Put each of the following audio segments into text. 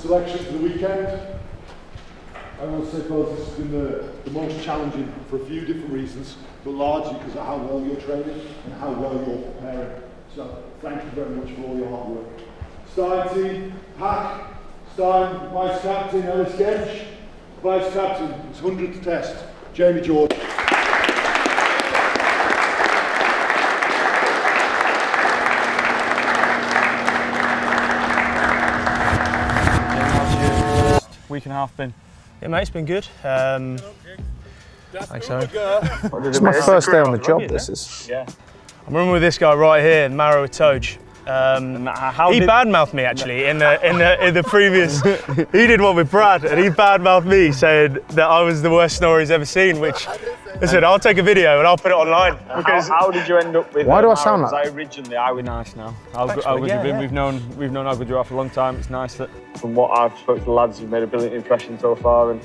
selection for the weekend. I will say both this has been the most challenging for a few different reasons, but largely because of how well you're training and how well you're preparing. So thank you very much for all your hard work. Stein team, Hack, Stein, Vice Captain, Ellis Gench, Vice Captain, it's 100th test, Jamie George. Week and a half been? Yeah, mate, it's been good. Thanks, so. It's my first day on the job, this is. Yeah. I'm running with this guy right here, Maro Toj. He badmouthed me actually in the previous. He did one with Brad, and he badmouthed me, saying that I was the worst snorer he's ever seen. Which, listen, I'll take a video and I'll put it online. How did you end up with? Why do I sound like? I originally, I was nice now. We've known How Good You Are for a long time. It's nice that. From what I've spoken to the lads, you've made a brilliant impression so far, and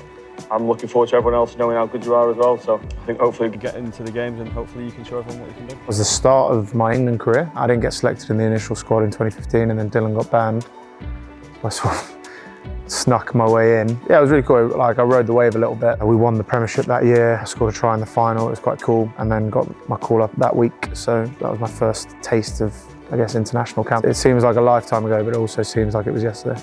I'm looking forward to everyone else knowing how good you are as well. So I think hopefully we get into the games and hopefully you can show everyone what you can do. It was the start of my England career. I didn't get selected in the initial squad in 2015, and then Dylan got banned. So I sort of snuck my way in. Yeah, it was really cool. Like, I rode the wave a little bit. We won the Premiership that year. I scored a try in the final. It was quite cool, and then got my call up that week. So that was my first taste of, I guess, international camp. It seems like a lifetime ago, but it also seems like it was yesterday.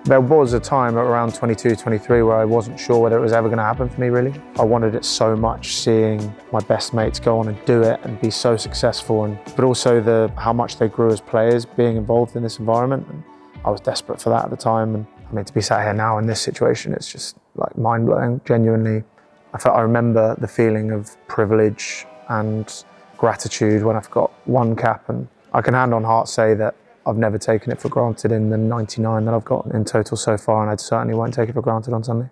There was a time at around 22, 23 where I wasn't sure whether it was ever going to happen for me, really. I wanted it so much, seeing my best mates go on and do it and be so successful, but also how much they grew as players being involved in this environment. And I was desperate for that at the time. And I mean, to be sat here now in this situation, it's just like mind-blowing, genuinely. I remember the feeling of privilege and gratitude when I've got one cap, and I can hand on heart say that I've never taken it for granted in the 99 that I've got in total so far, and I certainly won't take it for granted on Sunday.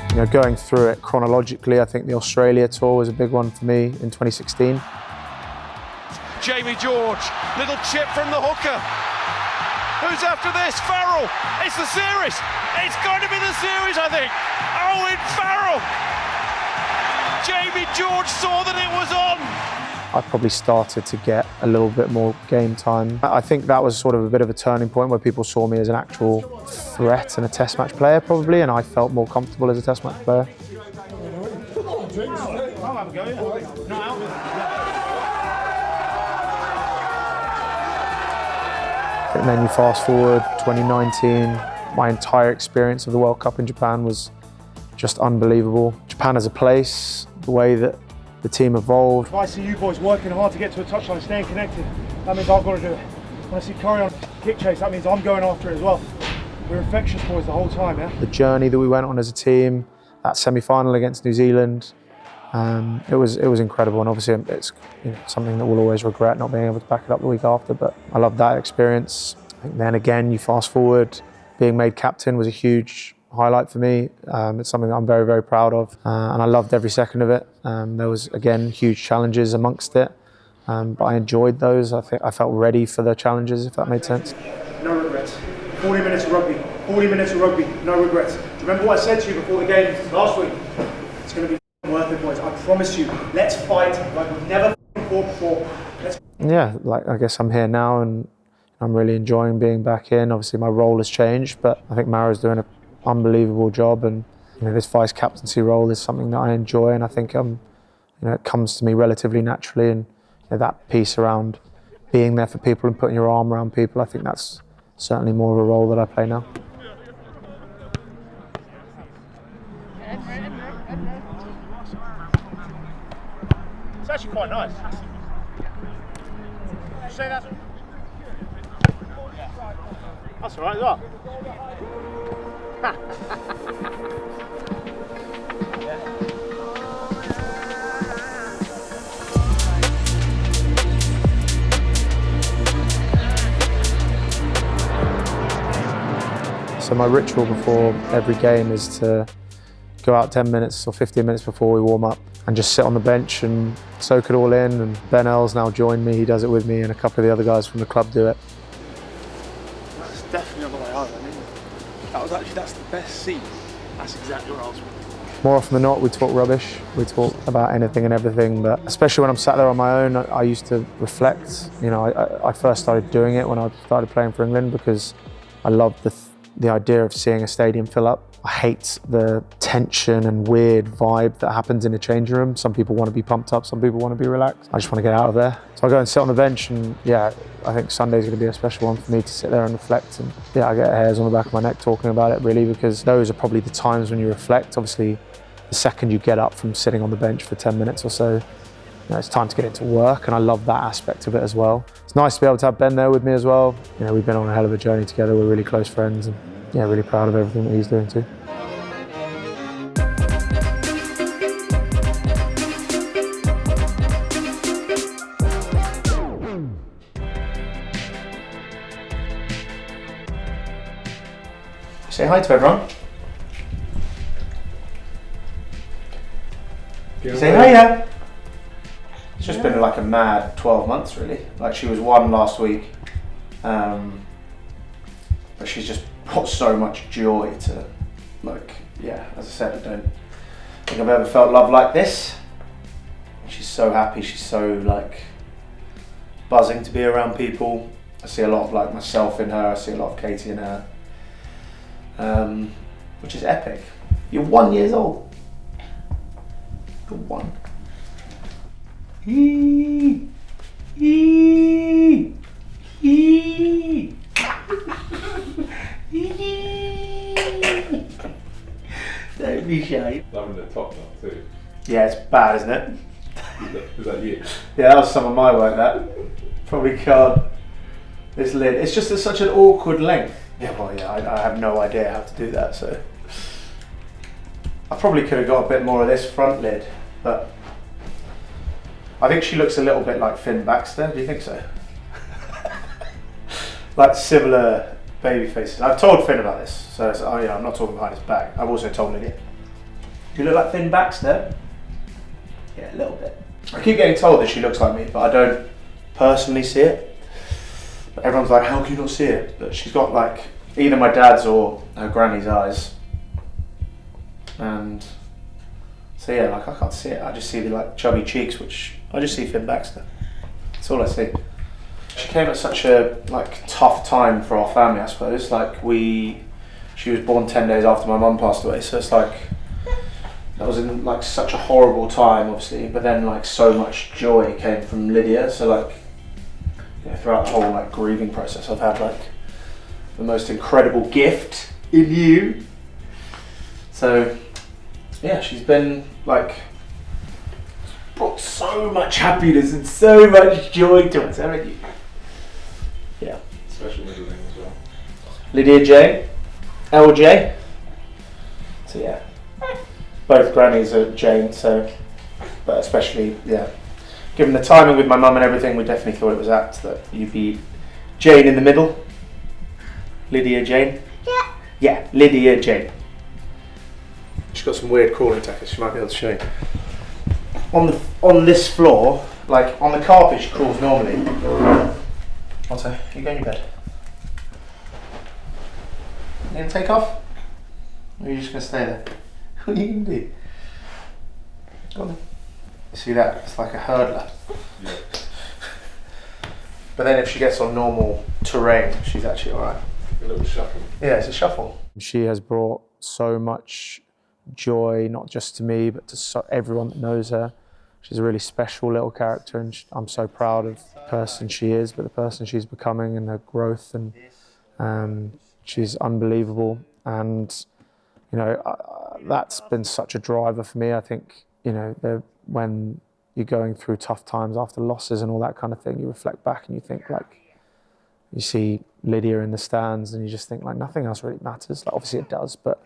You know, going through it chronologically, I think the Australia tour was a big one for me in 2016. Jamie George, little chip from the hooker. Who's after this? Farrell. It's the series. It's going to be the series, I think. Owen Farrell. Jamie George saw that it was on. I probably started to get a little bit more game time. I think that was sort of a bit of a turning point where people saw me as an actual threat and a test match player, probably, and I felt more comfortable as a test match player. And then you fast forward 2019, my entire experience of the World Cup in Japan was just unbelievable. Japan as a place, the way that the team evolved. If I see you boys working hard to get to a touchline, staying connected, that means I've got to do it. When I see Curry on kick chase, that means I'm going after it as well. We're infectious boys the whole time, yeah? The journey that we went on as a team, that semi-final against New Zealand, it was incredible, and obviously it's something that we'll always regret not being able to back it up the week after, but I loved that experience. I think then again, you fast forward, being made captain was a huge highlight for me. It's something that I'm very, very proud of, and I loved every second of it. There was, again, huge challenges amongst it, but I enjoyed those. I think I felt ready for the challenges, if that made sense. No regrets. 40 minutes of rugby, 40 minutes of rugby, no regrets. Do you remember what I said to you before the game last week? It's going to be worth it, boys. I promise you. Let's fight like we've never fought before. Yeah, like, I guess I'm here now, and I'm really enjoying being back in. Obviously, my role has changed, but I think Maro's doing an unbelievable job, and this vice captaincy role is something that I enjoy, and I think it comes to me relatively naturally. And that piece around being there for people and putting your arm around people, I think that's certainly more of a role that I play now. It's actually quite nice. Did you say that? That's all right as well. So my ritual before every game is to go out 10 minutes or 15 minutes before we warm up and just sit on the bench and soak it all in. And Ben L's now joined me, he does it with me, and a couple of the other guys from the club do it. That's definitely on the way home, isn't it? That's the best seat. That's exactly what I was wanting. More often than not, we talk rubbish. We talk about anything and everything, but especially when I'm sat there on my own, I used to reflect. You know, I first started doing it when I started playing for England because I loved the idea of seeing a stadium fill up. I hate the tension and weird vibe that happens in a changing room. Some people want to be pumped up, some people want to be relaxed. I just want to get out of there. So I go and sit on the bench, and yeah, I think Sunday's going to be a special one for me to sit there and reflect. And yeah, I get hairs on the back of my neck talking about it, really, because those are probably the times when you reflect. Obviously, the second you get up from sitting on the bench for 10 minutes or so, you know, it's time to get into work, and I love that aspect of it as well. It's nice to be able to have Ben there with me as well. You know, we've been on a hell of a journey together. We're really close friends, and yeah, really proud of everything that he's doing too. Say hi to everyone. Say hi, yeah. It's just been like a mad 12 months, really. Like, she was 1 last week, but she's just brought so much joy to, like, yeah, as I said, I don't think I've ever felt love like this. She's so happy, she's so, like, buzzing to be around people. I see a lot of, like, myself in her, I see a lot of Katie in her, which is epic. You're 1 year old. You're 1. Don't be shy. Loving the top knot too. Yeah, it's bad, isn't it? Is that you? Yeah, that was some of my work, that. Probably can't. This lid, it's just such an awkward length. Yeah, well, yeah, I have no idea how to do that, so. I probably could have got a bit more of this front lid, but I think she looks a little bit like Finn Baxter. Do you think so? Like similar baby faces. I've told Finn about this, so it's, oh yeah, I'm not talking behind his back. I've also told Lydia. Do you look like Finn Baxter? Yeah, a little bit. I keep getting told that she looks like me, but I don't personally see it. But everyone's like, how can you not see it? But she's got like either my dad's or her granny's eyes. And so yeah, like I can't see it. I just see the like chubby cheeks, which I just see Finn Baxter. That's all I see. She came at such a like tough time for our family, I suppose. Like she was born 10 days after my mum passed away, so it's like that was in like such a horrible time, obviously. But then like so much joy came from Lydia. So like, you know, throughout the whole like grieving process, I've had like the most incredible gift in you. So yeah, she's been like brought so much happiness and so much joy to us, haven't you? Yeah. Special middle name as well. Lydia Jane, LJ. So yeah, both grannies are Jane. So, but especially yeah, given the timing with my mum and everything, we definitely thought it was apt that you'd be Jane in the middle. Lydia Jane. Yeah. Yeah, Lydia Jane. She's got some weird crawling tackles. She might be able to show you. On this floor, like on the carpet, she crawls normally. Otto, you go in your bed. You gonna take off? Or are you just gonna stay there? What are you gonna do? Go on then. See that? It's like a hurdler. Yeah. But then if she gets on normal terrain, she's actually alright. A little shuffle. Yeah, it's a shuffle. She has brought so much joy, not just to me, but to everyone that knows her. She's a really special little character, and I'm so proud of the person she is, but the person she's becoming and her growth, and she's unbelievable. And you know, that's been such a driver for me. I think, you know, when you're going through tough times after losses and all that kind of thing, you reflect back and you think, like, you see Lydia in the stands and you just think like nothing else really matters. Like, obviously it does, but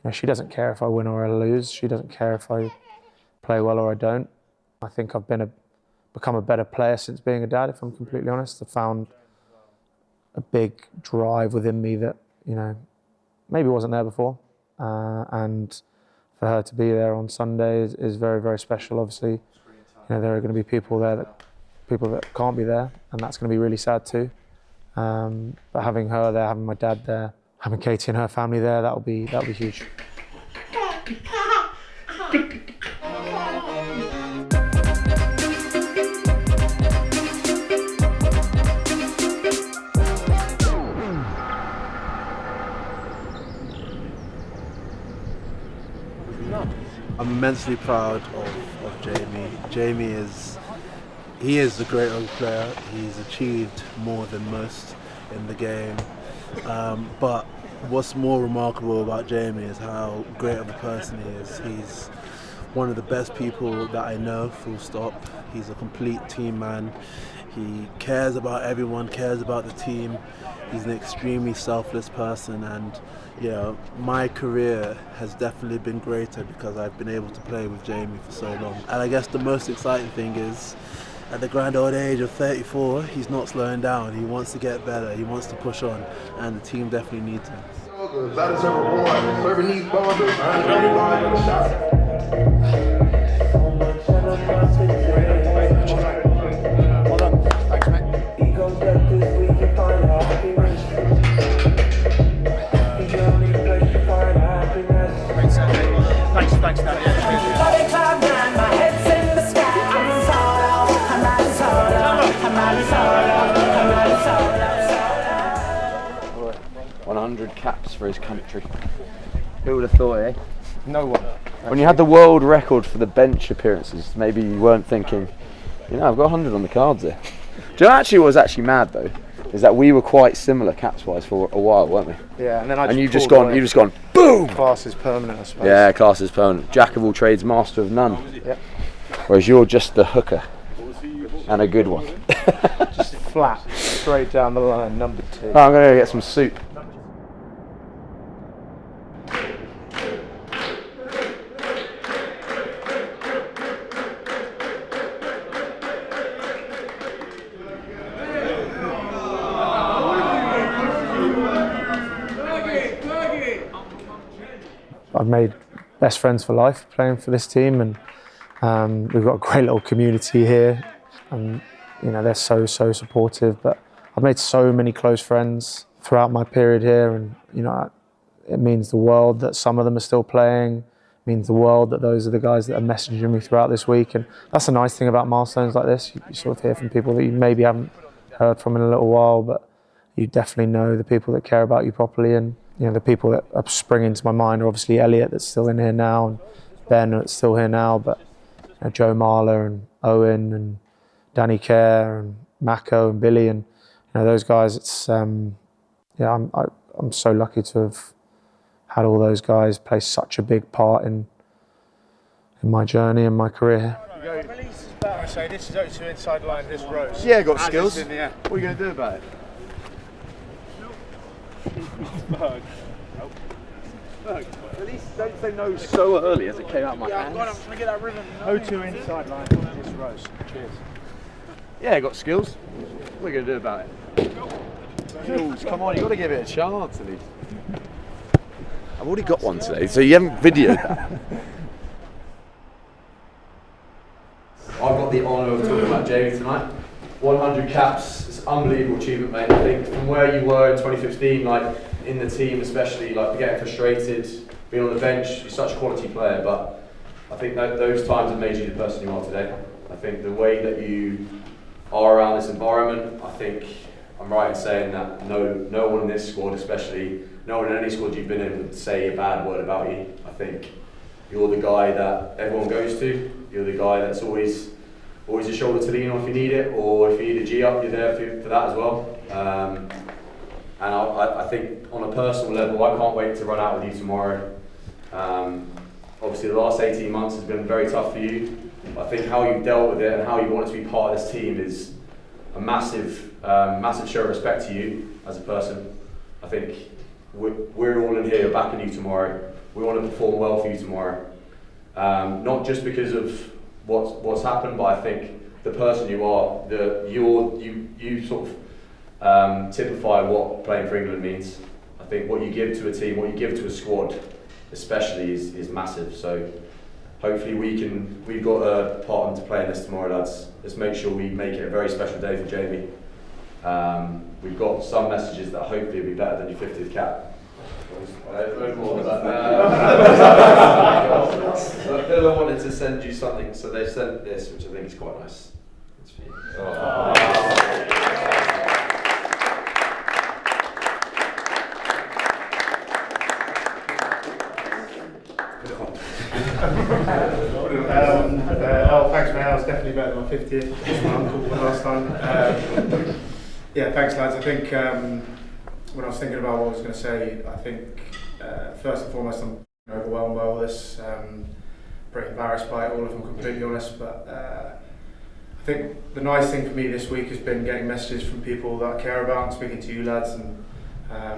you know, she doesn't care if I win or I lose. She doesn't care if I play well or I don't. I think I've become a better player since being a dad, if I'm completely honest. I've found a big drive within me that, you know, maybe wasn't there before. And for her to be there on Sunday is very, very special. Obviously, you know, there are going to be people that can't be there, and that's going to be really sad too. But having her there, having my dad there, having Katie and her family there, that'll be huge. immensely proud of Jamie. Jamie is a great rugby player. He's achieved more than most in the game. But what's more remarkable about Jamie is how great of a person he is. He's one of the best people that I know, full stop. He's a complete team man. He cares about everyone, cares about the team. He's an extremely selfless person, and my career has definitely been greater because I've been able to play with Jamie for so long. And I guess the most exciting thing is, at the grand old age of 34, he's not slowing down. He wants to get better, he wants to push on, and the team definitely needs him. That is a reward. Whoever needs ball, shot. Thanks, Daddy. 100 caps for his country. Who would have thought, eh? No one. When you had the world record for the bench appearances, maybe you weren't thinking, I've got 100 on the cards there. Do you know what was actually mad though? Is that we were quite similar caps-wise for a while, weren't we? Yeah, and then you've just gone, boom! Class is permanent, I suppose. Yeah, class is permanent. Jack of all trades, master of none. Yep. Whereas you're just the hooker, and a good one. Just flat, straight down the line, number 2. I'm going to go get some soup. I've made best friends for life playing for this team, and we've got a great little community here, and they're so supportive. But I've made so many close friends throughout my period here, and it means the world that some of them are still playing. It means the world that those are the guys that are messaging me throughout this week, and that's a nice thing about milestones like this. You sort of hear from people that you maybe haven't heard from in a little while, but you definitely know the people that care about you properly. And the people that are springing to my mind are obviously Elliot, that's still in here now, and Ben, that's still here now, but Joe Marler and Owen and Danny Kerr and Mako and Billy, and those guys. It's I'm so lucky to have had all those guys play such a big part in my journey and my career. Release is better, so this is out to inside line, this rose. Yeah, got skills. What are you going to do about it? At least don't say no so early as it came out of my hands. I'm trying to get that rhythm. 0-2 inside line, this rose. Cheers. Yeah, got skills. What are you going to do about it? Skills, come on, you've got to give it a chance at least. I've already got one today, so you haven't videoed that. I've got the honour of talking about Jamie tonight. 100 caps, it's an unbelievable achievement, mate. I think from where you were in 2015, in the team especially, getting frustrated, being on the bench, you're such a quality player, but I think that those times have made you the person you are today. I think the way that you are around this environment, I think I'm right in saying that no one in this squad, especially no one in any squad you've been in, would say a bad word about you. I think you're the guy that everyone goes to. You're the guy that's always a shoulder to lean on if you need it, or if you need a G up, you're there for that as well. And I think on a personal level, I can't wait to run out with you tomorrow. Obviously the last 18 months has been very tough for you. I think how you've dealt with it and how you want to be part of this team is a massive show of respect to you as a person. I think we're all in here backing you tomorrow. We want to perform well for you tomorrow. Not just because of what's happened, but I think the person you are, you sort of typify what playing for England means. I think what you give to a team, what you give to a squad, especially, is massive. So hopefully we've got a part to play in this tomorrow, lads. Let's make sure we make it a very special day for Jamie. We've got some messages that hopefully will be better than your 50th cap. No more of that. Villa wanted to send you something, so they sent this, which I think is quite nice. It's for you. Put it on. Thanks, man. That was definitely better than my 50th. My uncle last time. Yeah, thanks, lads. I think when I was thinking about what I was going to say, I think first and foremost, I'm overwhelmed by all this. Pretty embarrassed by it, all if I'm completely honest. But I think the nice thing for me this week has been getting messages from people that I care about and speaking to you lads. And I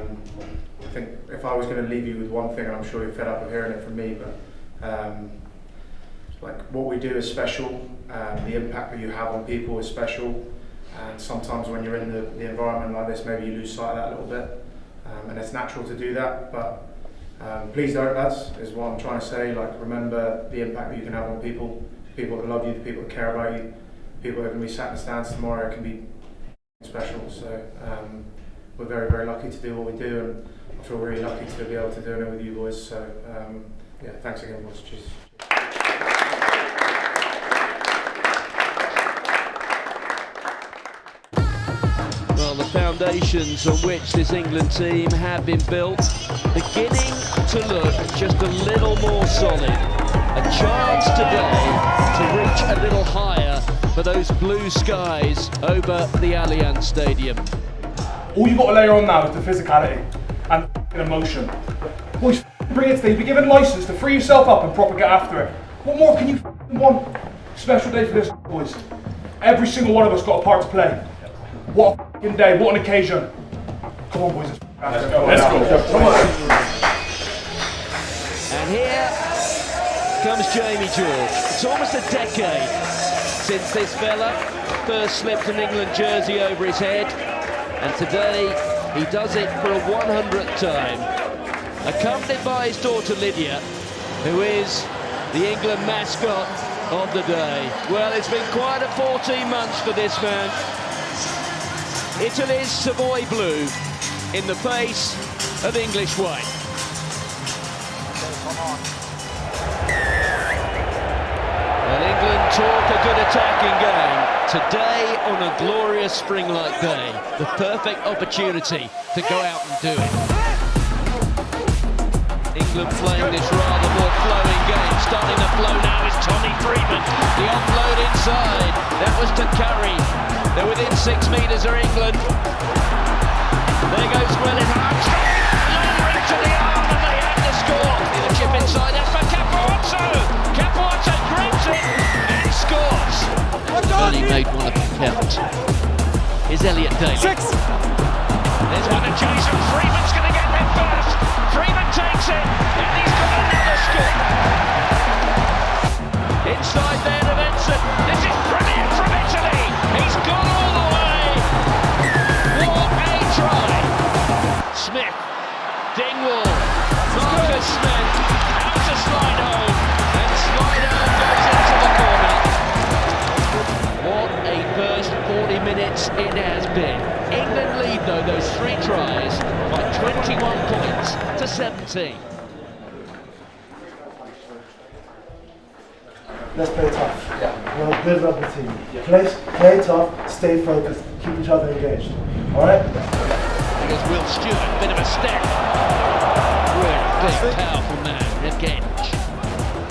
think if I was going to leave you with one thing, and I'm sure you're fed up of hearing it from me, but like what we do is special. The impact that you have on people is special. And sometimes when you're in the environment like this, maybe you lose sight of that a little bit. And it's natural to do that, but please don't, lads, is what I'm trying to say. Like, remember the impact that you can have on people, people that love you, the people that care about you, people that are going to be sat in the stands tomorrow. It can be special. So we're very, very lucky to do what we do, and I feel really lucky to be able to do it with you boys. So yeah, thanks again, boys. Cheers. Well, the foundations on which this England team have been built, beginning to look just a little more solid. A chance today to reach a little higher for those blue skies over the Allianz Stadium. All you've got to layer on now is the physicality and emotion. Boys, bring it today. You've been given license to free yourself up and proper get after it. What more can you want? Special day for this, boys. Every single one of us got a part to play. What a f***ing day, what an occasion. Come on, boys, let's go. Let's go. Come on. And here comes Jamie George. It's almost a decade since this fella first slipped an England jersey over his head, and today he does it for a 100th time, accompanied by his daughter Lydia, who is the England mascot of the day. Well, it's been quite a 14 months for this man. Italy's Savoy blue in the face of English white. Well, England talk a good attacking game. Today, on a glorious spring-like day, the perfect opportunity to go out and do it. England playing this rather more flowing game. Starting to flow now is Tommy Freeman. The offload inside. That was to Curry. They're within 6 metres of England. There goes Willis. Lowering to the arm, and they have to score. The chip inside. That's for Capuozzo. Capuozzo grabs it and scores. Only made one of them count. Here's Elliot Daly. 6. There's one to Jason. Freeman's going to get there first. Freeman takes it, and he's got another score. Inside there to Vincent. This is brilliant from Italy. He's gone all the way. What a try. Smith, Dingwall, Marcus Smith, out to Slido, and Slido goes into the corner. What a first 40 minutes it has been. England lead though those 3 tries by 21 points to 17. Let's play tough. We're a good rugby team. Play tough, stay focused, keep each other engaged. Alright? Here's Will Stewart, bit of a step. Really big, powerful man, again.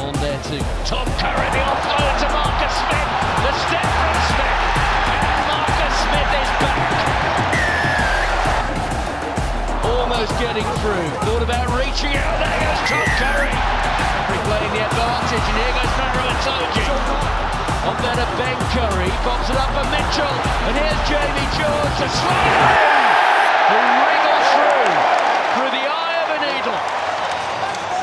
On there too. Tom Curry, the offload to Marcus Smith. The step from Smith. And Marcus Smith is back. Almost getting through. Thought about reaching out. There goes Tom Curry. Replaying the advantage, and here goes Maro Itoje. On there to Ben Curry, pops it up for Mitchell, and here's Jamie George to slide in, who wriggles through the eye of a needle.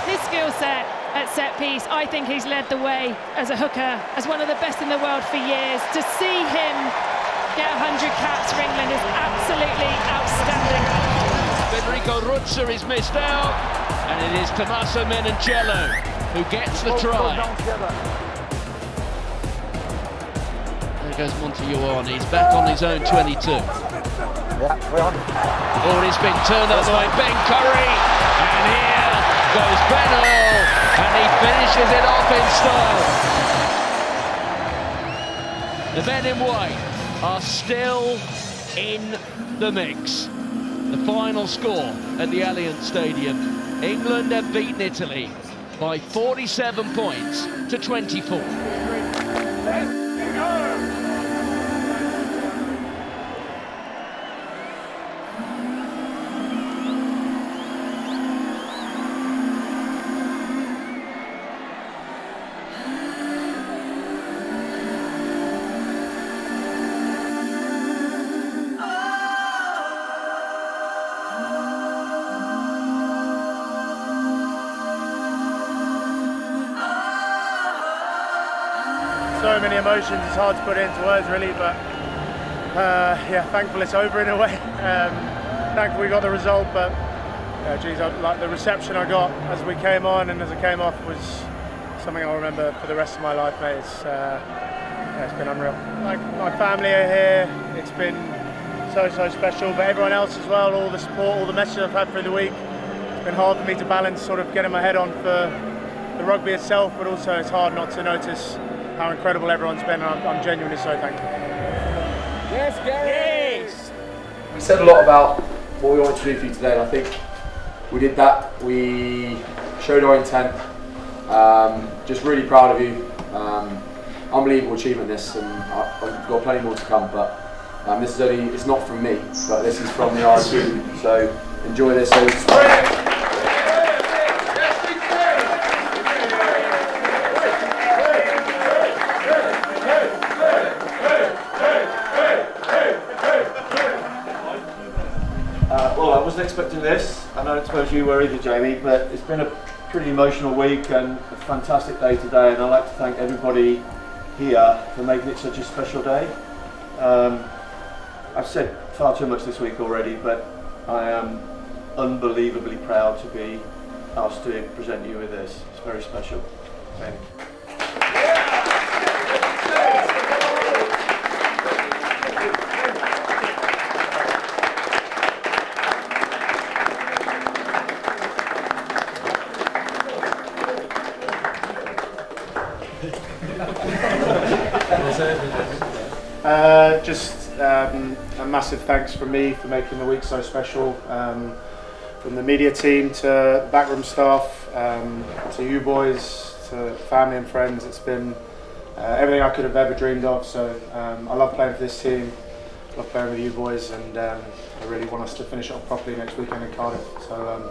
His skill set at set piece, I think he's led the way as a hooker, as one of the best in the world for years. To see him get 100 caps for England is absolutely outstanding. Federico Ruzza is missed out, and it is Tommaso Menangelo who gets the try. There goes Montejuan, he's back on his own 22. Yeah, we're on. Oh, it's been turned up by Ben Curry, and here goes Ben Earl, and he finishes it off in style. The men in white are still in the mix. The final score at the Allianz Stadium. England have beaten Italy by 47 points to 24. So many emotions, it's hard to put it into words really, but yeah, thankful it's over in a way. Thankful we got the result, but geez, like the reception I got as we came on and as I came off was something I'll remember for the rest of my life, mate. It's been unreal. Like, my family are here, it's been so special, but everyone else as well, all the support, all the messages I've had through the week. It's been hard for me to balance sort of getting my head on for the rugby itself, but also it's hard not to notice how incredible everyone's been, and I'm genuinely so thankful. Yes, Gary! Yes. We said a lot about what we wanted to do for you today, and I think we did that. We showed our intent. Just really proud of you. Unbelievable achievement this, and I've got plenty more to come, but this is only, it's not from me, but this is from the RSU. So enjoy this. Well, I wasn't expecting this. I don't suppose you were either, Jamie, but it's been a pretty emotional week and a fantastic day today, and I'd like to thank everybody here for making it such a special day. I've said far too much this week already, but I am unbelievably proud to be asked to present you with this. It's very special. Thank you. Just a massive thanks from me for making the week so special. From the media team to the backroom staff, to you boys, to family and friends, it's been everything I could have ever dreamed of. So I love playing for this team, love playing with you boys, and I really want us to finish it off properly next weekend in Cardiff. So.